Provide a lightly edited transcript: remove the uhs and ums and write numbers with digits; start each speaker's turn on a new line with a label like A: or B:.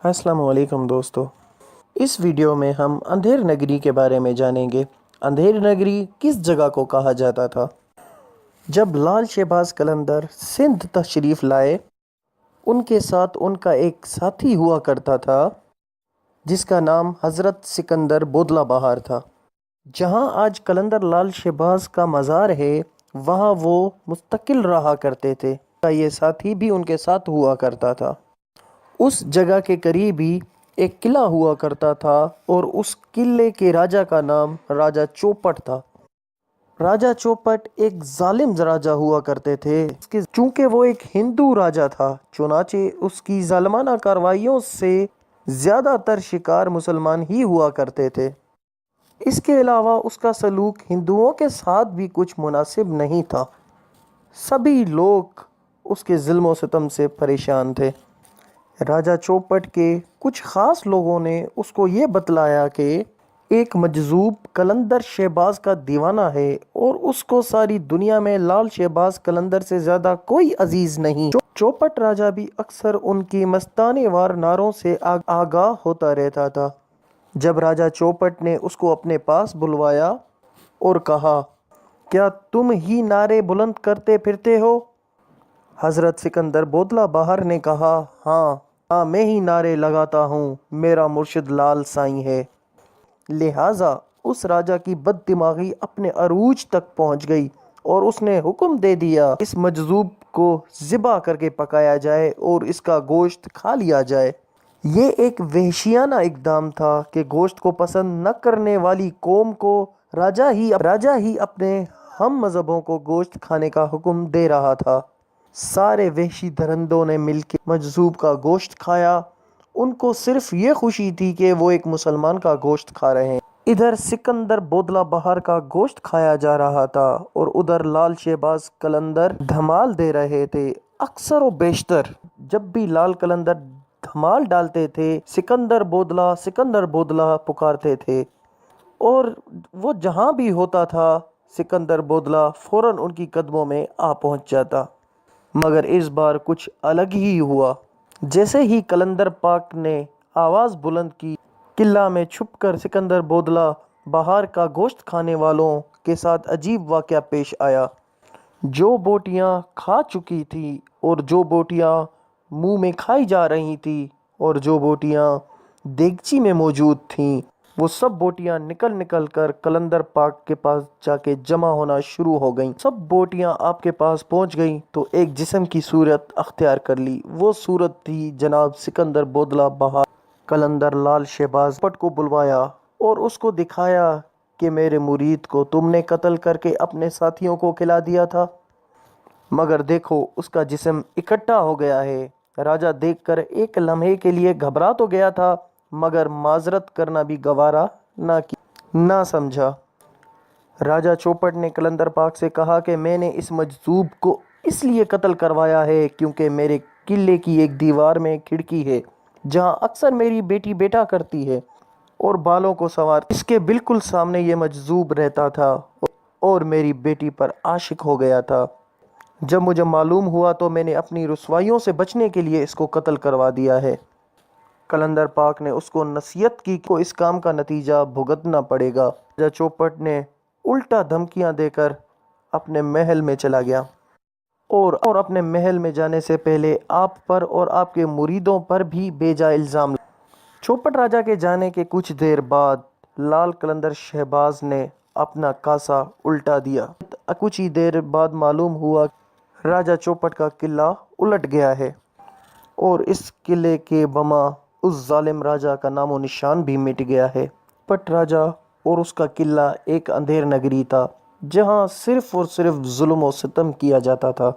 A: السلام علیکم دوستو، اس ویڈیو میں ہم اندھیر نگری کے بارے میں جانیں گے۔ اندھیر نگری کس جگہ کو کہا جاتا تھا؟ جب لال شہباز قلندر سندھ تشریف لائے، ان کے ساتھ ان کا ایک ساتھی ہوا کرتا تھا جس کا نام حضرت سکندر بودلہ بہار تھا۔ جہاں آج قلندر لال شہباز کا مزار ہے، وہاں وہ مستقل رہا کرتے تھے۔ یہ ساتھی بھی ان کے ساتھ ہوا کرتا تھا۔ اس جگہ کے قریب ہی ایک قلعہ ہوا کرتا تھا اور اس قلعے کے راجا کا نام راجا چوپٹ تھا۔ راجا چوپٹ ایک ظالم راجا ہوا کرتے تھے۔ چونکہ وہ ایک ہندو راجا تھا، چنانچہ اس کی ظالمانہ کارروائیوں سے زیادہ تر شکار مسلمان ہی ہوا کرتے تھے۔ اس کے علاوہ اس کا سلوک ہندوؤں کے ساتھ بھی کچھ مناسب نہیں تھا۔ سبھی لوگ اس کے ظلم و ستم سے پریشان تھے۔ راجا چوپٹ کے کچھ خاص لوگوں نے اس کو یہ بتلایا کہ ایک مجذوب قلندر شہباز کا دیوانہ ہے اور اس کو ساری دنیا میں لال شہباز قلندر سے زیادہ کوئی عزیز نہیں۔ چوپٹ راجا بھی اکثر ان کی مستانہ وار نعروں سے آگاہ ہوتا رہتا تھا۔ جب راجا چوپٹ نے اس کو اپنے پاس بلوایا اور کہا، کیا تم ہی نعرے بلند کرتے پھرتے ہو؟ حضرت سکندر بودلہ بہار نے کہا، ہاں میں ہی نعرے لگاتا ہوں، میرا مرشد لال سائیں ہے۔ لہٰذا اس راجا کی بد دماغی اپنے عروج تک پہنچ گئی اور اس نے حکم دے دیا اس مجذوب کو ذبح کر کے پکایا جائے اور اس کا گوشت کھا لیا جائے۔ یہ ایک وحشیانہ اقدام تھا کہ گوشت کو پسند نہ کرنے والی قوم کو راجا ہی اپنے ہم مذہبوں کو گوشت کھانے کا حکم دے رہا تھا۔ سارے وحشی درندوں نے مل کے مجذوب کا گوشت کھایا۔ ان کو صرف یہ خوشی تھی کہ وہ ایک مسلمان کا گوشت کھا رہے ہیں۔ ادھر سکندر بودلہ بہار کا گوشت کھایا جا رہا تھا اور ادھر لال شہباز قلندر دھمال دے رہے تھے۔ اکثر و بیشتر جب بھی لال قلندر دھمال ڈالتے تھے، سکندر بودلہ پکارتے تھے اور وہ جہاں بھی ہوتا تھا، سکندر بودلہ فوراً ان کی قدموں میں آ پہنچ جاتا۔ مگر اس بار کچھ الگ ہی ہوا۔ جیسے ہی قلندر پاک نے آواز بلند کی، قلعہ میں چھپ کر سکندر بودلہ بہار کا گوشت کھانے والوں کے ساتھ عجیب واقعہ پیش آیا۔ جو بوٹیاں کھا چکی تھیں اور جو بوٹیاں منہ میں کھائی جا رہی تھیں اور جو بوٹیاں دیگچی میں موجود تھیں، وہ سب بوٹیاں نکل کر قلندر پاک کے پاس جا کے جمع ہونا شروع ہو گئیں۔ سب بوٹیاں آپ کے پاس پہنچ گئیں تو ایک جسم کی صورت اختیار کر لی۔ وہ صورت تھی جناب سکندر بودلہ بہار۔ قلندر لال شہباز چوپٹ کو بلوایا اور اس کو دکھایا کہ میرے مرید کو تم نے قتل کر کے اپنے ساتھیوں کو کھلا دیا تھا، مگر دیکھو اس کا جسم اکٹھا ہو گیا ہے۔ راجا دیکھ کر ایک لمحے کے لیے گھبرا تو گیا تھا، مگر معذرت کرنا بھی گوارا نہ سمجھا۔ راجا چوپٹ نے قلندر پاک سے کہا کہ میں نے اس مجذوب کو اس لیے قتل کروایا ہے کیونکہ میرے قلعے کی ایک دیوار میں کھڑکی ہے جہاں اکثر میری بیٹی بیٹھا کرتی ہے اور بالوں کو سنوارتی۔ اس کے بالکل سامنے یہ مجذوب رہتا تھا اور میری بیٹی پر عاشق ہو گیا تھا۔ جب مجھے معلوم ہوا تو میں نے اپنی رسوائیوں سے بچنے کے لیے اس کو قتل کروا دیا ہے۔ قلندر پاک نے اس کو نصیحت کی کہ اس کام کا نتیجہ بھگتنا پڑے گا۔ راجا چوپٹ نے الٹا دھمکیاں دے کر اپنے محل میں چلا گیا اور اپنے محل میں جانے سے پہلے آپ پر اور آپ کے مریدوں پر بھی بے جا الزام لگایا۔ چوپٹ راجا کے جانے کے کچھ دیر بعد لال قلندر شہباز نے اپنا کاسہ الٹا دیا۔ کچھ ہی دیر بعد معلوم ہوا کہ راجا چوپٹ کا قلعہ الٹ گیا ہے اور اس قلعے کے بما اس ظالم راجا کا نام و نشان بھی مٹ گیا ہے۔ چوپٹ راجا اور اس کا قلعہ ایک اندھیر نگری تھا جہاں صرف اور صرف ظلم و ستم کیا جاتا تھا۔